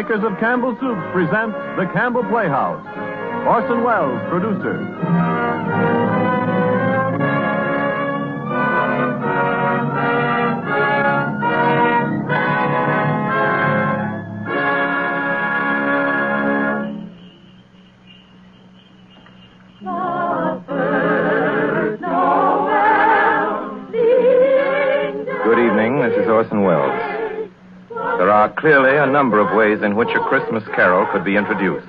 makers of Campbell Soups present the Campbell Playhouse. Orson Welles, producer. This is Orson Welles. There are clearly a number of ways in which a Christmas carol could be introduced.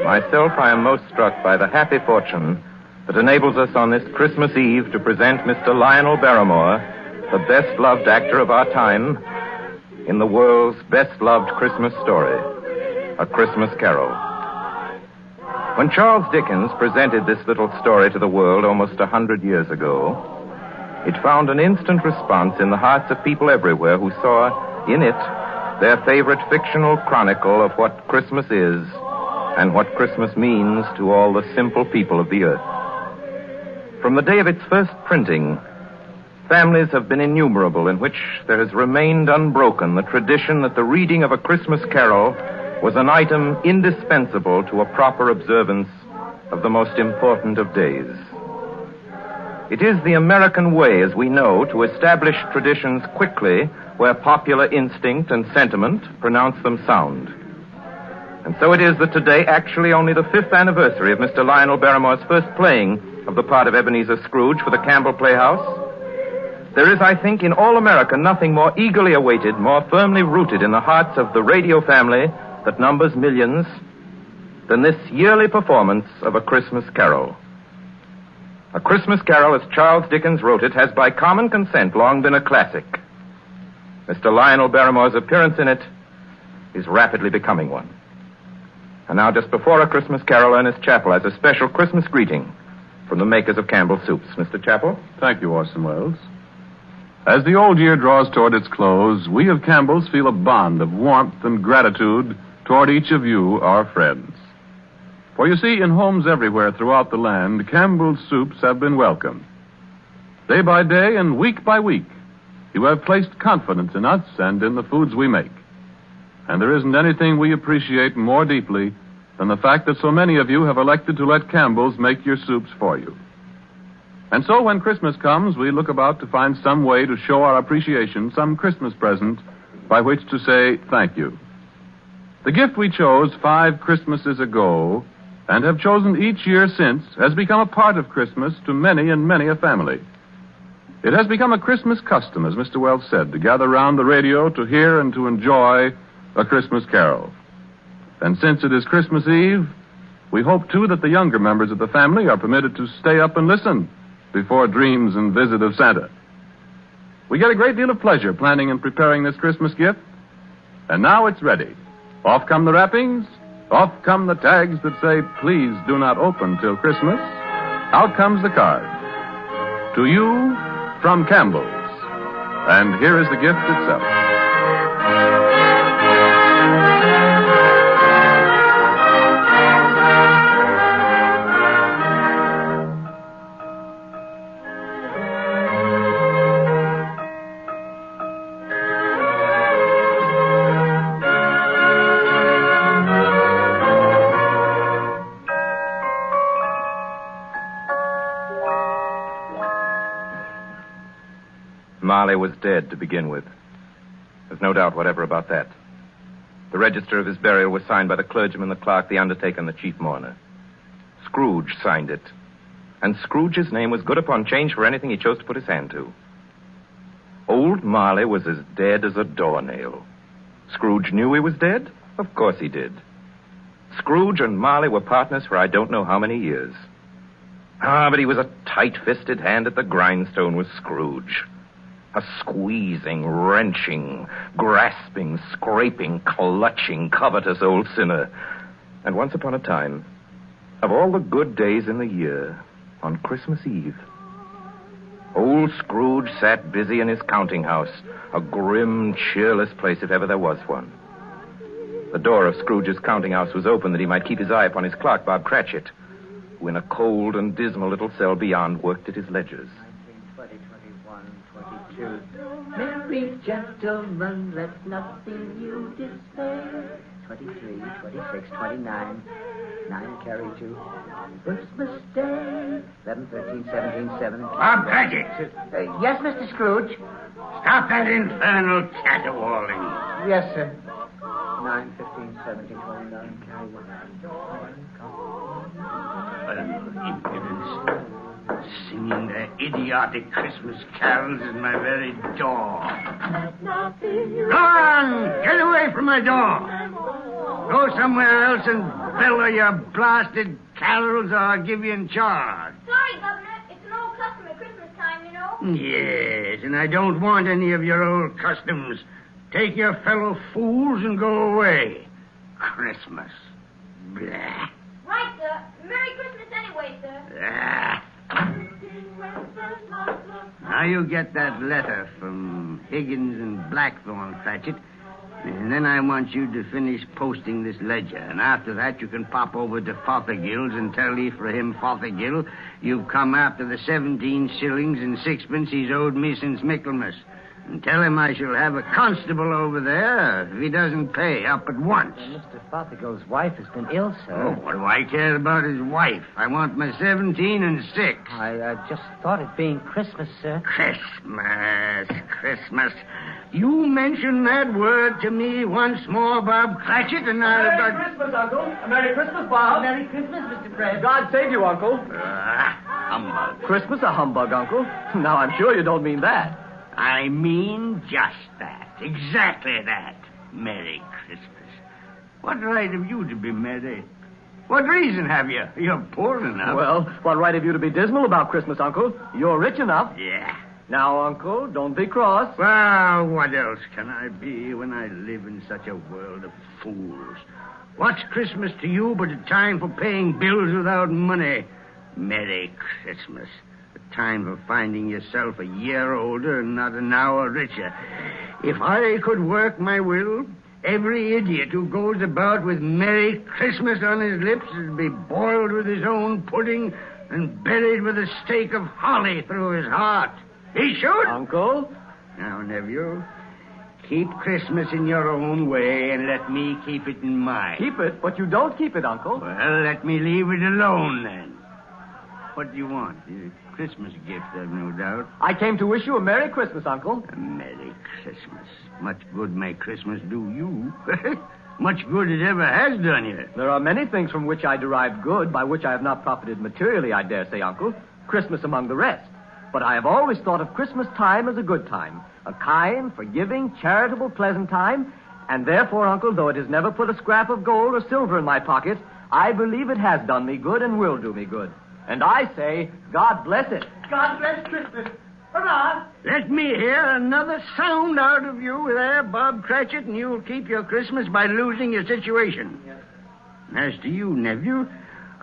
Myself, I am most struck by the happy fortune that enables us on this Christmas Eve to present Mr. Lionel Barrymore, the best-loved actor of our time, in the world's best-loved Christmas story, A Christmas Carol. When Charles Dickens presented this little story to the world almost 100 years ago, it found an instant response in the hearts of people everywhere who saw in it their favorite fictional chronicle of what Christmas is and what Christmas means to all the simple people of the earth. From the day of its first printing, families have been innumerable in which there has remained unbroken the tradition that the reading of A Christmas Carol was an item indispensable to a proper observance of the most important of days. It is the American way, as we know, to establish traditions quickly where popular instinct and sentiment pronounce them sound. And so it is that today, actually only the 5th anniversary of Mr. Lionel Barrymore's first playing of the part of Ebenezer Scrooge for the Campbell Playhouse, there is, I think, in all America nothing more eagerly awaited, more firmly rooted in the hearts of the radio family that numbers millions, than this yearly performance of A Christmas Carol. A Christmas Carol, as Charles Dickens wrote it, has by common consent long been a classic. Mr. Lionel Barrymore's appearance in it is rapidly becoming one. And now, just before A Christmas Carol, Ernest Chappell has a special Christmas greeting from the makers of Campbell Soups. Mr. Chappell? Thank you, Orson Welles. As the old year draws toward its close, we of Campbell's feel a bond of warmth and gratitude toward each of you, our friends. For you see, in homes everywhere throughout the land, Campbell's Soups have been welcome. Day by day and week by week, you have placed confidence in us and in the foods we make. And there isn't anything we appreciate more deeply than the fact that so many of you have elected to let Campbell's make your soups for you. And so when Christmas comes, we look about to find some way to show our appreciation, some Christmas present by which to say thank you. The gift we chose 5 Christmases ago and have chosen each year since has become a part of Christmas to many and many a family. It has become a Christmas custom, as Mr. Wells said, to gather round the radio to hear and to enjoy A Christmas Carol. And since it is Christmas Eve, we hope, too, that the younger members of the family are permitted to stay up and listen before dreams and visit of Santa. We get a great deal of pleasure planning and preparing this Christmas gift, and now it's ready. Off come the wrappings. Off come the tags that say, please do not open till Christmas. Out comes the card. To you, from Campbell's. And here is the gift itself. Marley was dead to begin with. There's no doubt whatever about that. The register of his burial was signed by the clergyman, the clerk, the undertaker, and the chief mourner. Scrooge signed it. And Scrooge's name was good upon change for anything he chose to put his hand to. Old Marley was as dead as a doornail. Scrooge knew he was dead? Of course he did. Scrooge and Marley were partners for I don't know how many years. But he was a tight-fisted hand at the grindstone, was Scrooge. A squeezing, wrenching, grasping, scraping, clutching, covetous old sinner. And once upon a time, of all the good days in the year, on Christmas Eve, old Scrooge sat busy in his counting house, a grim, cheerless place if ever there was one. The door of Scrooge's counting house was open that he might keep his eye upon his clerk, Bob Cratchit, who in a cold and dismal little cell beyond worked at his ledgers. 19, 20, 21, 22. Brief gentlemen, let nothing you dismay. 23, 26, 29. 9 carry 2. Christmas Day. 11, 13, 17, 7. Bob Cratchit. Yes, Mr. Scrooge? Stop that infernal caterwauling. Yes, sir. 9, 15, 17, 29, carry 1. Impudence. Singing their idiotic Christmas carols in my very door. Go on! Get away from my door! Go somewhere else and bellow your blasted carols or I'll give you in charge. Sorry, Governor. It's an old custom at Christmas time, you know. Yes, and I don't want any of your old customs. Take your fellow fools and go away. Christmas. Blah. Right, sir. Merry Christmas anyway, sir. Ah. Now you get that letter from Higgins and Blackthorn, Cratchit, and then I want you to finish posting this ledger, and after that you can pop over to Fothergill's and tell Ephraim Fothergill you've come after the 17 shillings and 6pence he's owed me since Michaelmas. And tell him I shall have a constable over there if he doesn't pay up at once. Mr. Fothergill's wife has been ill, sir. Oh, what do I care about his wife? I want my 17 and 6. I just thought it being Christmas, sir. Christmas. You mention that word to me once more, Bob Cratchit, and I'll... Merry Christmas, Uncle. A Merry Christmas, Bob. Merry Christmas, Mr. Fred. God save you, Uncle. Humbug. Christmas a humbug, Uncle? Now, I'm sure you don't mean that. I mean just that. Exactly that. Merry Christmas. What right have you to be merry? What reason have you? You're poor enough. Well, what right have you to be dismal about Christmas, Uncle? You're rich enough. Yeah. Now, Uncle, don't be cross. Well, what else can I be when I live in such a world of fools? What's Christmas to you but a time for paying bills without money? Merry Christmas. A time for finding yourself a year older and not an hour richer. If I could work my will, every idiot who goes about with Merry Christmas on his lips would be boiled with his own pudding and buried with a stake of holly through his heart. He should. Uncle? Now, nephew, keep Christmas in your own way and let me keep it in mine. Keep it, but you don't keep it, Uncle. Well, let me leave it alone, then. What do you want? A Christmas gift, I've no doubt. I came to wish you a Merry Christmas, Uncle. A Merry Christmas. Much good may Christmas do you. Much good it ever has done you. There are many things from which I derived good, by which I have not profited materially, I dare say, Uncle. Christmas among the rest. But I have always thought of Christmas time as a good time. A kind, forgiving, charitable, pleasant time. And therefore, Uncle, though it has never put a scrap of gold or silver in my pocket, I believe it has done me good and will do me good. And I say, God bless it. God bless Christmas. Hurrah! Let me hear another sound out of you there, Bob Cratchit, and you'll keep your Christmas by losing your situation. Yes. As to you, nephew,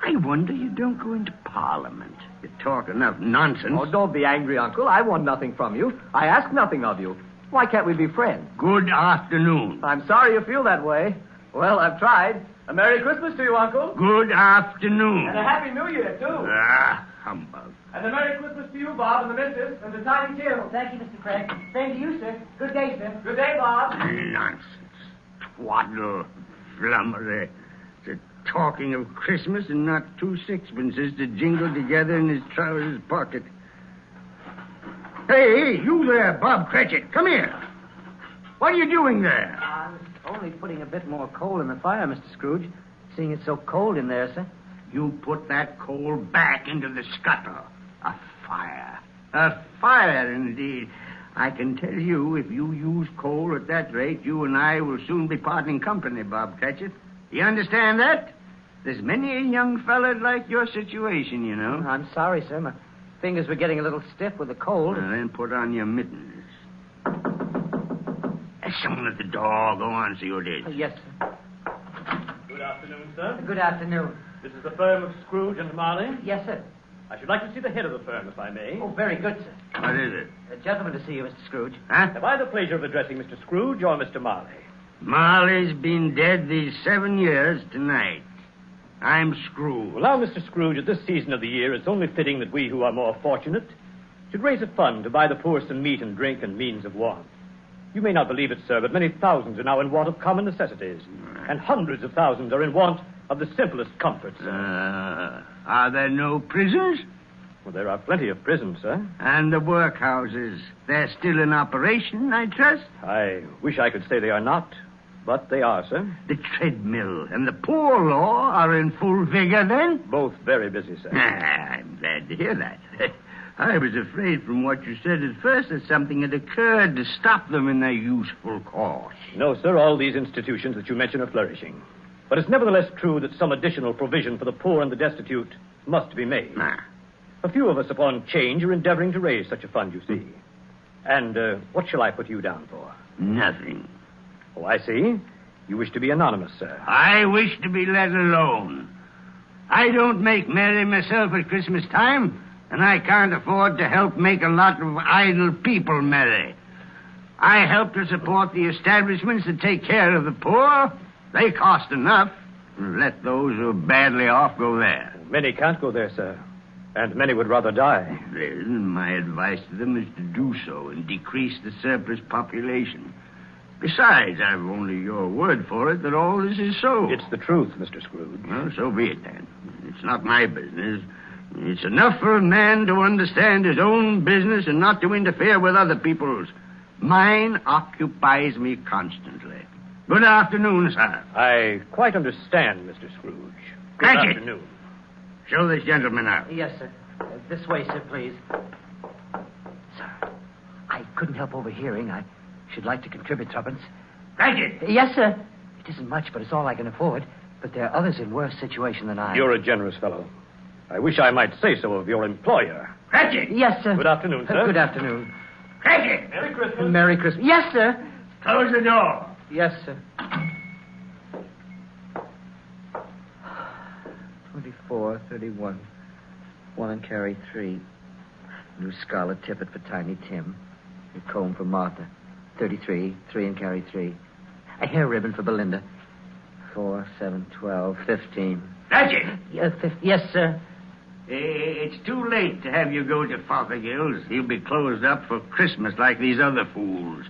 I wonder you don't go into Parliament. You talk enough nonsense. Oh, don't be angry, Uncle. I want nothing from you. I ask nothing of you. Why can't we be friends? Good afternoon. I'm sorry you feel that way. Well, I've tried. A Merry Christmas to you, Uncle. Good afternoon. And a Happy New Year, too. Humbug. And a Merry Christmas to you, Bob, and the missus, and to Tiny Tim. Thank you, Mr. Fred. Same to you, sir. Good day, sir. Good day, Bob. Nonsense. Twaddle. Flummery. The talking of Christmas and not 2 sixpences to jingle together in his trousers pocket. Hey, you there, Bob Cratchit. Come here. What are you doing there? I was only putting a bit more coal in the fire, Mr. Scrooge. Seeing it's so cold in there, sir. You put that coal back into the scuttle. A fire. A fire, indeed. I can tell you, if you use coal at that rate, you and I will soon be parting company, Bob Cratchit. You understand that? There's many a young fella like your situation, you know. I'm sorry, sir. My fingers were getting a little stiff with the cold. Well, then put on your mittens. There's someone at the door. Go on, see who it is. Yes, sir. Good afternoon, sir. Good afternoon. This is the firm of Scrooge and Marley. Yes, sir. I should like to see the head of the firm, if I may. Oh, very good, sir. What is it? A gentleman to see you, Mr. Scrooge. Huh? Have I the pleasure of addressing Mr. Scrooge or Mr. Marley? Marley's been dead these 7 years tonight. I'm Scrooge. Well, now, Mr. Scrooge, at this season of the year, it's only fitting that we who are more fortunate should raise a fund to buy the poor some meat and drink and means of warmth. You may not believe it, sir, but many thousands are now in want of common necessities. And hundreds of thousands are in want of the simplest comforts. Are there no prisons? Well, there are plenty of prisons, sir. And the workhouses, they're still in operation, I trust? I wish I could say they are not, but they are, sir. The treadmill and the poor law are in full vigor, then? Both very busy, sir. I'm glad to hear that. I was afraid from what you said at first that something had occurred to stop them in their useful course. No, sir, all these institutions that you mention are flourishing. But it's nevertheless true that some additional provision for the poor and the destitute must be made. A few of us upon change are endeavoring to raise such a fund, you see. And what shall I put you down for? Nothing. Oh, I see. You wish to be anonymous, sir. I wish to be let alone. I don't make merry myself at Christmas time, and I can't afford to help make a lot of idle people merry. I help to support the establishments that take care of the poor. They cost enough. Let those who are badly off go there. Many can't go there, sir. And many would rather die. Then my advice to them is to do so and decrease the surplus population. Besides, I've only your word for it that all this is so. It's the truth, Mr. Scrooge. Well, so be it, then. It's not my business. It's enough for a man to understand his own business and not to interfere with other people's. Mine occupies me constantly. Good afternoon, sir. I quite understand, Mr. Scrooge. Good Cratchit. afternoon. Show this gentleman out. Yes, sir. This way, sir, please. Sir, I couldn't help overhearing. I should like to contribute tuppence. Cratchit. Yes, sir. It isn't much, but it's all I can afford. But there are others in worse situation than I. You're a generous fellow. I wish I might say so of your employer. Cratchit. Yes, sir. Good afternoon, sir. Good afternoon. Cratchit. Merry Christmas. Merry Christmas. Yes, sir. Close the door. Yes, sir. 24, 31. 1 and carry 3. New scarlet tippet for Tiny Tim. A comb for Martha. 33. 3 and carry 3. A hair ribbon for Belinda. 4, 7, 12, 15. Cratchit. Yes, sir. It's too late to have you go to Fothergill's. He'll be closed up for Christmas like these other fools.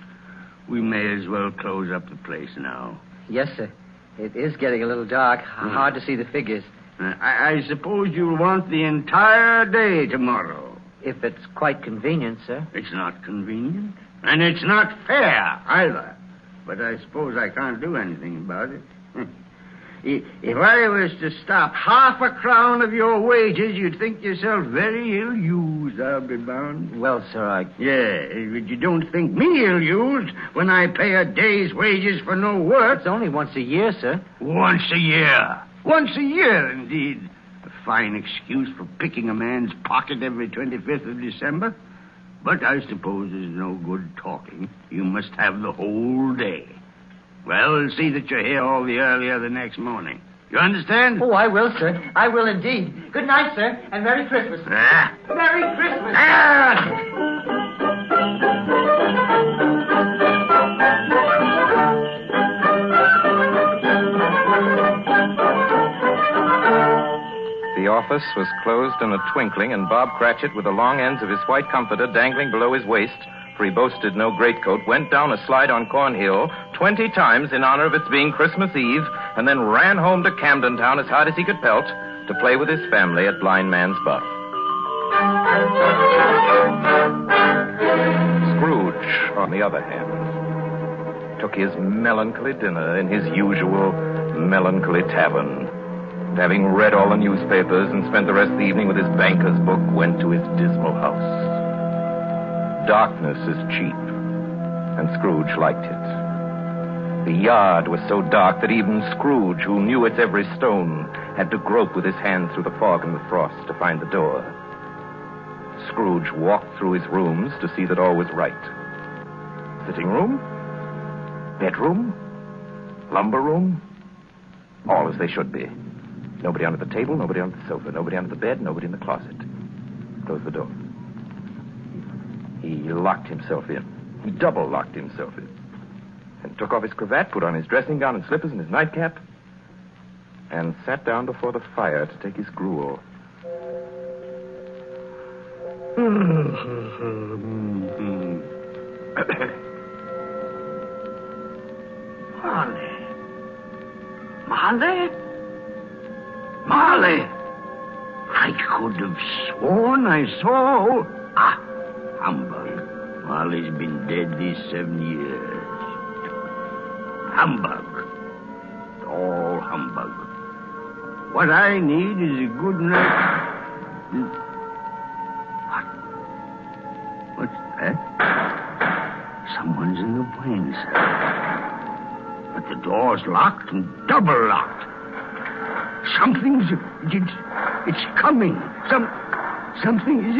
We may as well close up the place now. Yes, sir. It is getting a little dark. Hard to see the figures. I suppose you'll want the entire day tomorrow. If it's quite convenient, sir. It's not convenient. And it's not fair, either. But I suppose I can't do anything about it. If I was to stop half a crown of your wages, you'd think yourself very ill-used, I'll be bound. Well, sir, Yeah, but you don't think me ill-used when I pay a day's wages for no work. It's only once a year, sir. Once a year. Once a year, indeed. A fine excuse for picking a man's pocket every 25th of December. But I suppose there's no good talking. You must have the whole day. Well, see that you're here all the earlier the next morning. You understand? Oh, I will, sir. I will indeed. Good night, sir, and Merry Christmas. Merry Christmas. The office was closed in a twinkling, and Bob Cratchit, with the long ends of his white comforter dangling below his waist, for he boasted no greatcoat, went down a slide on Cornhill 20 times in honor of its being Christmas Eve, and then ran home to Camden Town as hard as he could pelt to play with his family at Blind Man's Buff. Scrooge, on the other hand, took his melancholy dinner in his usual melancholy tavern. And having read all the newspapers and spent the rest of the evening with his banker's book, went to his dismal house. Darkness is cheap, and Scrooge liked it. The yard was so dark that even Scrooge, who knew its every stone, had to grope with his hands through the fog and the frost to find the door. Scrooge walked through his rooms to see that all was right. Sitting room, bedroom, lumber room, all as they should be. Nobody under the table, nobody on the sofa, nobody under the bed, nobody in the closet. Closed the door. He locked himself in. He double-locked himself in. And took off his cravat, put on his dressing gown and slippers and his nightcap, and sat down before the fire to take his gruel. Marley. Marley? Marley! I could have sworn I saw... humbug. Marley's been dead these 7 years. Humbug. All humbug. What I need is a good night... What's that? Someone's in the wings. But the door's locked and double locked. Something's... It's coming. Something is...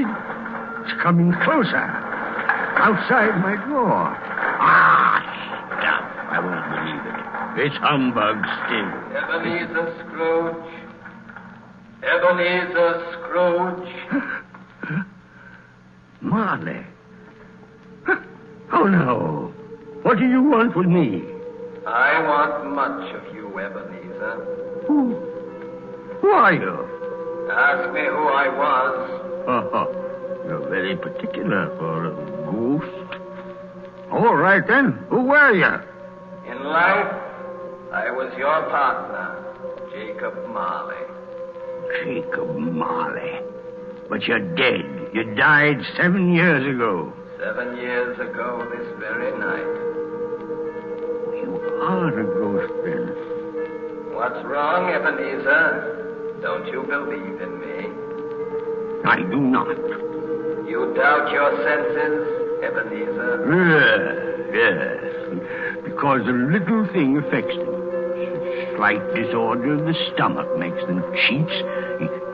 It's coming closer. Outside my door. Stop. I won't believe it. It's humbug still. Ebenezer Scrooge. Ebenezer Scrooge. Marley. Oh, no. What do you want with me? I want much of you, Ebenezer. Who are you? Ask me who I was. You're very particular for a ghost. All right, then. Who were you? In life, I was your partner, Jacob Marley. Jacob Marley. But you're dead. You died 7 years ago. 7 years ago this very night. You are a ghost, then. What's wrong, Ebenezer? Don't you believe in me? I do not. You doubt your senses, Ebenezer? Yes. Because a little thing affects them. Slight disorder of the stomach makes them cheats.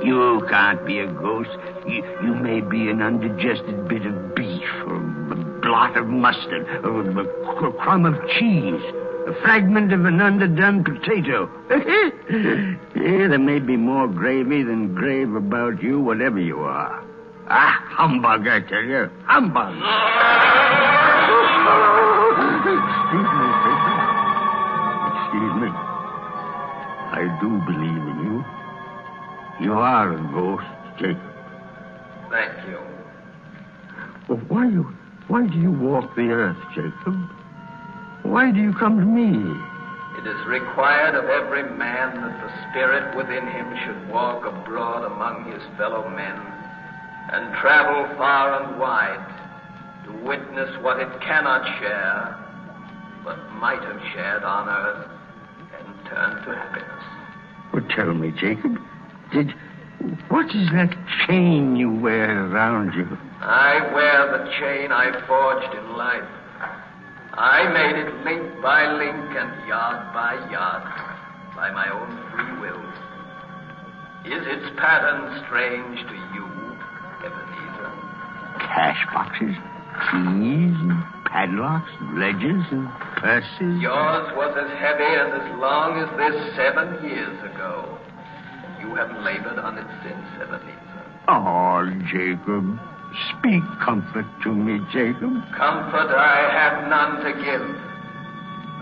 You can't be a ghost. You may be an undigested bit of beef, or a blot of mustard, or a crumb of cheese, a fragment of an underdone potato. There may be more gravy than grave about you, whatever you are. Humbug, I tell you. Humbug. Excuse me. I do believe in you. You are a ghost, Jacob. Thank you. But why do you walk the earth, Jacob? Why do you come to me? It is required of every man that the spirit within him should walk abroad among his fellow men and travel far and wide to witness what it cannot share, but might have shared on earth and turn to happiness. Well, tell me, Jacob, what is that chain you wear around you? I wear the chain I forged in life. I made it link by link and yard by yard by my own free will. Is its pattern strange to you, Ebenezer? Cash boxes, keys, and padlocks, and ledgers, and purses. Yours was as heavy and as long as this 7 years ago. You have labored on it since, Ebenezer. Oh, Jacob. Speak comfort to me, Jacob. Comfort I have none to give.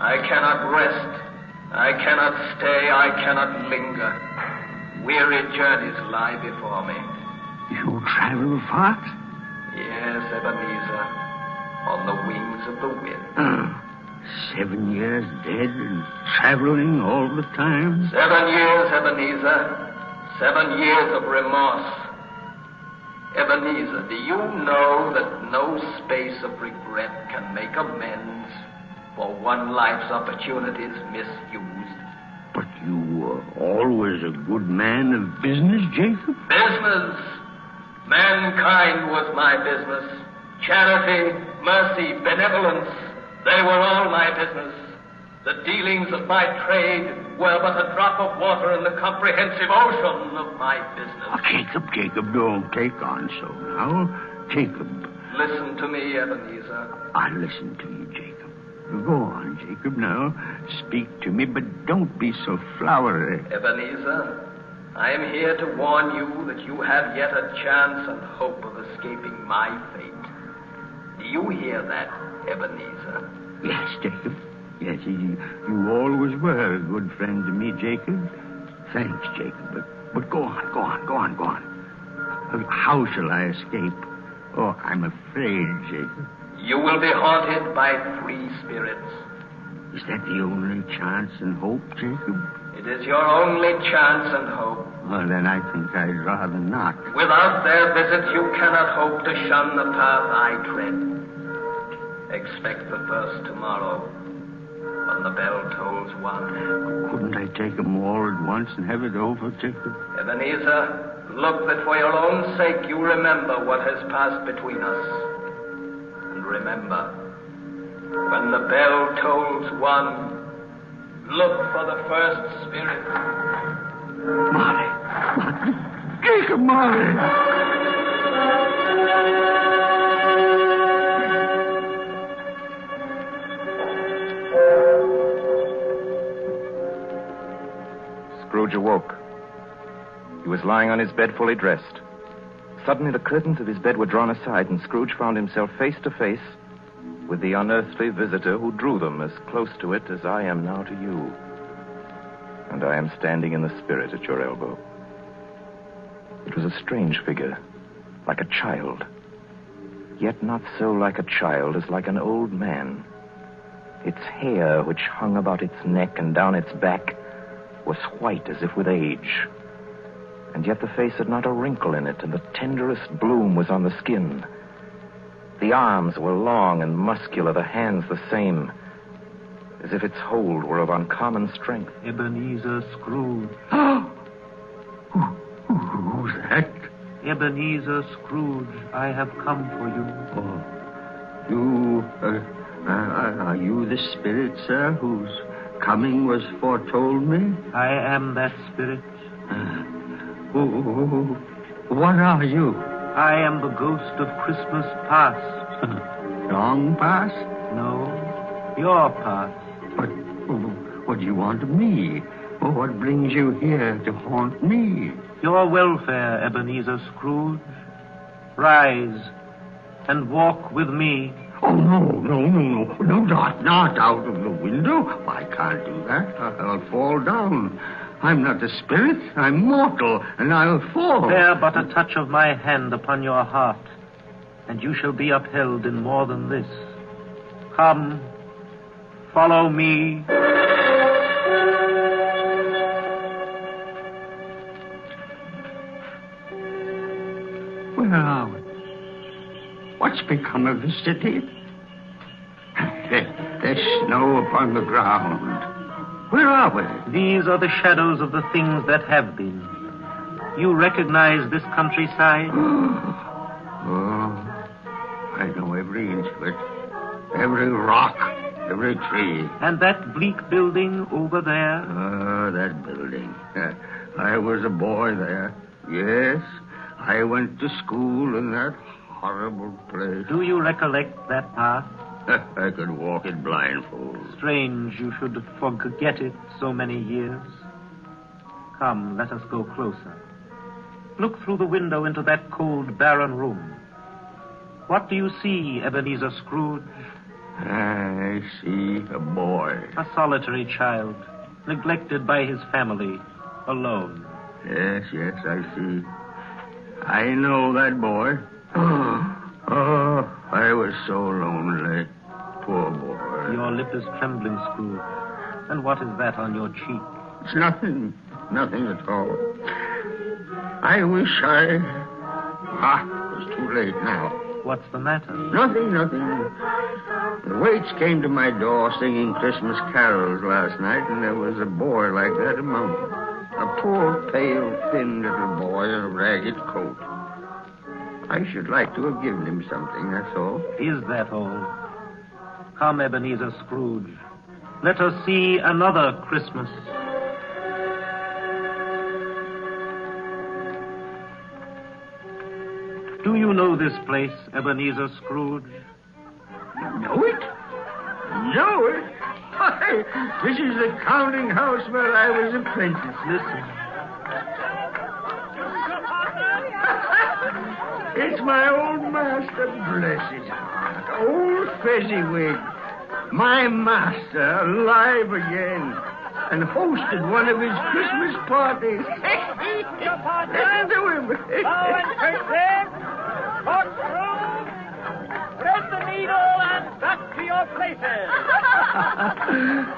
I cannot rest. I cannot stay. I cannot linger. Weary journeys lie before me. You travel fast? Yes, Ebenezer. On the wings of the wind. 7 years dead and traveling all the time? 7 years, Ebenezer. 7 years of remorse. Ebenezer, do you know that no space of regret can make amends for one life's opportunities misused? But you were always a good man of business, Jacob? Business? Mankind was my business. Charity, mercy, benevolence, they were all my business. The dealings of my trade were but a drop of water in the comprehensive ocean of my business. Oh, Jacob, don't take on so now. Jacob. Listen to me, Ebenezer. I listen to you, Jacob. Go on, Jacob, now. Speak to me, but don't be so flowery. Ebenezer, I am here to warn you that you have yet a chance and hope of escaping my fate. Do you hear that, Ebenezer? Yes, Jacob. Yes, you always were a good friend to me, Jacob. Thanks, Jacob. But go on. How shall I escape? Oh, I'm afraid, Jacob. You will be haunted by 3 spirits. Is that the only chance and hope, Jacob? It is your only chance and hope. Well, then I think I'd rather not. Without their visit, you cannot hope to shun the path I tread. Expect the first tomorrow, when the bell tolls 1. Couldn't I take them all at once and have it over, Jacob? Ebenezer, look that for your own sake you remember what has passed between us. And remember, when the bell tolls 1, look for the first spirit. Marley! Jacob, Marley! Scrooge awoke. He was lying on his bed fully dressed. Suddenly the curtains of his bed were drawn aside, and Scrooge found himself face to face with the unearthly visitor who drew them as close to it as I am now to you. And I am standing in the spirit at your elbow. It was a strange figure, like a child, yet not so like a child as like an old man. Its hair, which hung about its neck and down its back, was white as if with age. And yet the face had not a wrinkle in it, and the tenderest bloom was on the skin. The arms were long and muscular, the hands the same, as if its hold were of uncommon strength. Ebenezer Scrooge. Who's that? Ebenezer Scrooge, I have come for you. Are you the spirit, sir, whose coming was foretold me? I am that spirit. What are you? I am the ghost of Christmas past. Long past? No, your past. But what do you want of me? What brings you here to haunt me? Your welfare, Ebenezer Scrooge. Rise and walk with me. Oh, no, not out of the window. I can't do that. I'll fall down. I'm not a spirit. I'm mortal, and I'll fall. Bear but a touch of my hand upon your heart, and you shall be upheld in more than this. Come, follow me. Where are we? What's become of the city? There's snow upon the ground. Where are we? These are the shadows of the things that have been. You recognize this countryside? Oh, I know every inch of it. Every rock, every tree. And that bleak building over there? Oh, that building. I was a boy there. Yes, I went to school in that horrible place. Do you recollect that path? I could walk it blindfold. Strange you should forget it so many years. Come, let us go closer. Look through the window into that cold, barren room. What do you see, Ebenezer Scrooge? I see a boy. A solitary child, neglected by his family, alone. Yes, I see. I know that boy. Oh, I was so lonely. Poor boy. Your lip is trembling, Scrooge. And what is that on your cheek? It's nothing at all. I wish I... it's too late now. What's the matter? Nothing. The waits came to my door singing Christmas carols last night, and there was a boy like that among them. A poor, pale, thin little boy in a ragged coat. I should like to have given him something, that's all. Is that all? Come, Ebenezer Scrooge. Let us see another Christmas. Do you know this place, Ebenezer Scrooge? Know it? Why, this is the counting house where I was apprentice. Listen. It's my old master, bless his heart. Old Fezziwig. My master, alive again. And hosted one of his Christmas parties. Listen to him. Now and Christmas, cut through, thread the needle and Back to your places.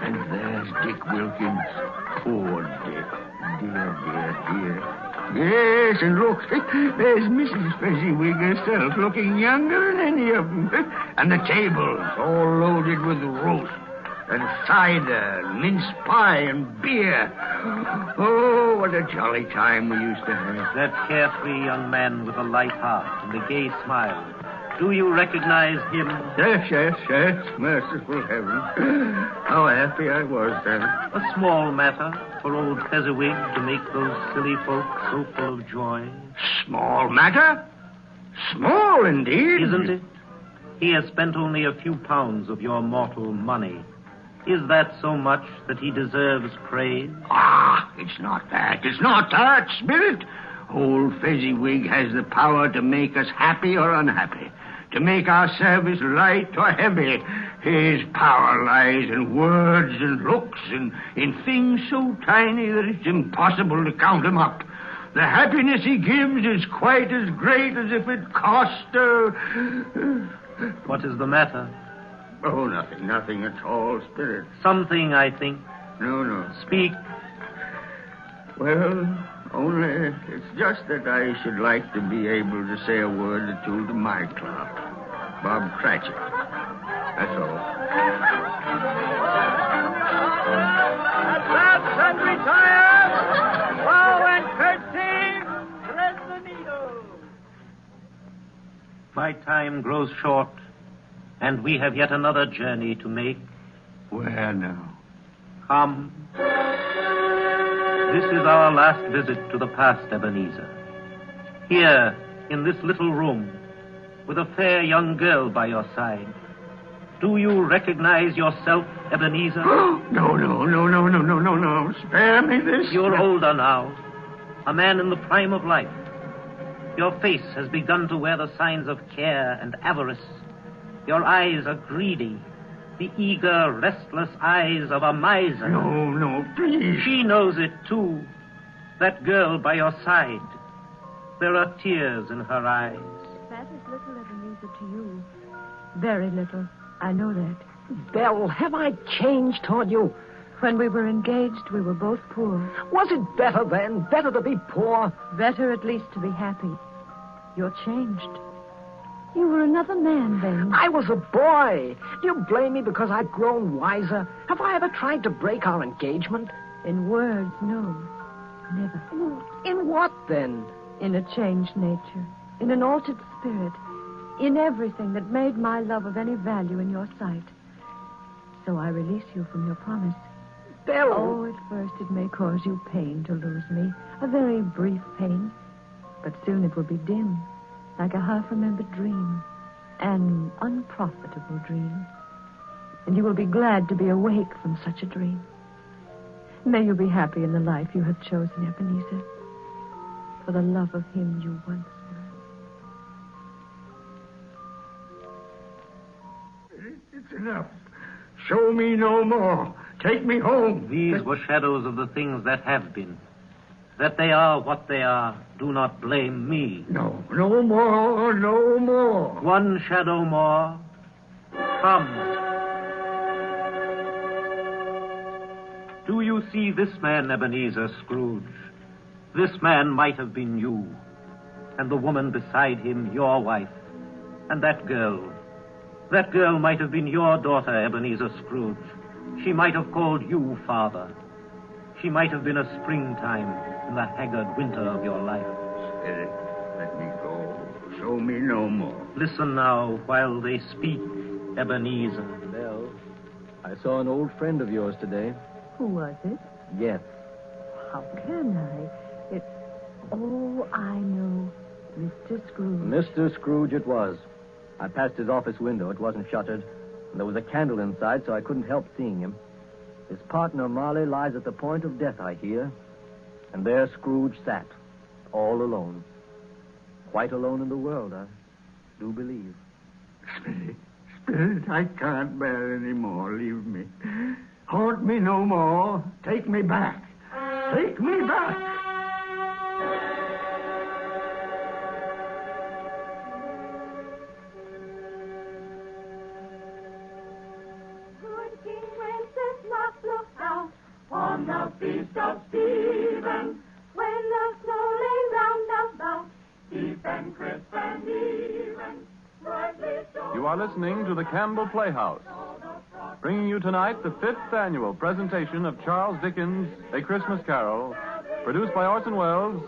And there's Dick Wilkins. Poor Dick. Dear. Yes, and look, there's Mrs. Fezziwig herself, looking younger than any of them. And the tables all loaded with roast and cider, mince pie and beer. Oh, what a jolly time we used to have. That carefree young man with a light heart and a gay smile. Do you recognize him? Yes. Merciful heaven. How happy I was then. A small matter for old Fezziwig to make those silly folks so full of joy. Small matter? Small indeed. Isn't it? He has spent only a few pounds of your mortal money. Is that so much that he deserves praise? It's not that, Spirit. Old Fezziwig has the power to make us happy or unhappy, to make our service light or heavy. His power lies in words and looks and in things so tiny that it's impossible to count them up. The happiness he gives is quite as great as if it cost What is the matter? Oh, nothing at all, Spirit. Something, I think. No. Speak. Well, only it's just that I should like to be able to say a word or two to my clerk, Bob Cratchit. That's all. Advance and retire. Bow and curtsy. Thread the needle. My time grows short, and we have yet another journey to make. Where now? Come. This is our last visit to the past, Ebenezer. Here, in this little room, with a fair young girl by your side. Do you recognize yourself, Ebenezer? No. Spare me this. You're older now, a man in the prime of life. Your face has begun to wear the signs of care and avarice. Your eyes are greedy, the eager, restless eyes of a miser. No, please. She knows it, too. That girl by your side. There are tears in her eyes. That is little, Ebenezer, to you. Very little. I know that. Belle, have I changed toward you? When we were engaged, we were both poor. Was it better then? Better to be poor? Better at least to be happy. You're changed. You were another man then. I was a boy. Do you blame me because I've grown wiser? Have I ever tried to break our engagement? In words, no. Never. In what, then? In a changed nature. In an altered spirit. In everything that made my love of any value in your sight. So I release you from your promise. Belle. Oh, at first it may cause you pain to lose me. A very brief pain. But soon it will be dim. Like a half-remembered dream. An unprofitable dream. And you will be glad to be awake from such a dream. May you be happy in the life you have chosen, Ebenezer. For the love of him you once were. It's enough. Show me no more. Take me home. These were shadows of the things that have been. That they are what they are. Do not blame me. No more. One shadow more. Come. Do you see this man, Ebenezer Scrooge? This man might have been you. And the woman beside him, your wife. And that girl. That girl might have been your daughter, Ebenezer Scrooge. She might have called you father. She might have been a springtime in the haggard winter of your life. Spirit, let me go. Show me no more. Listen now while they speak, Ebenezer. Belle, I saw an old friend of yours today. Who was it? Yes. How can I? Oh, I know. Mr. Scrooge. Mr. Scrooge it was. I passed his office window. It wasn't shuttered. And there was a candle inside, so I couldn't help seeing him. His partner, Marley, lies at the point of death, I hear. And there Scrooge sat, all alone. Quite alone in the world, I do believe. Spirit, I can't bear any more. Leave me. Haunt me no more. Take me back. Take me back. are listening to the Campbell Playhouse, bringing you tonight the 5th annual presentation of Charles Dickens' A Christmas Carol, produced by Orson Welles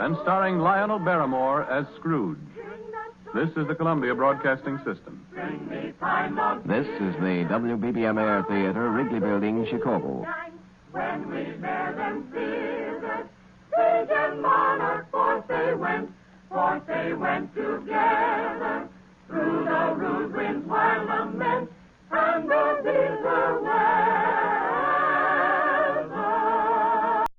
and starring Lionel Barrymore as Scrooge. This is the Columbia Broadcasting System. This is the WBBM Air Theater, Wrigley Building, Chicago. When we bear them fearless, sage and monarch, forth they went together.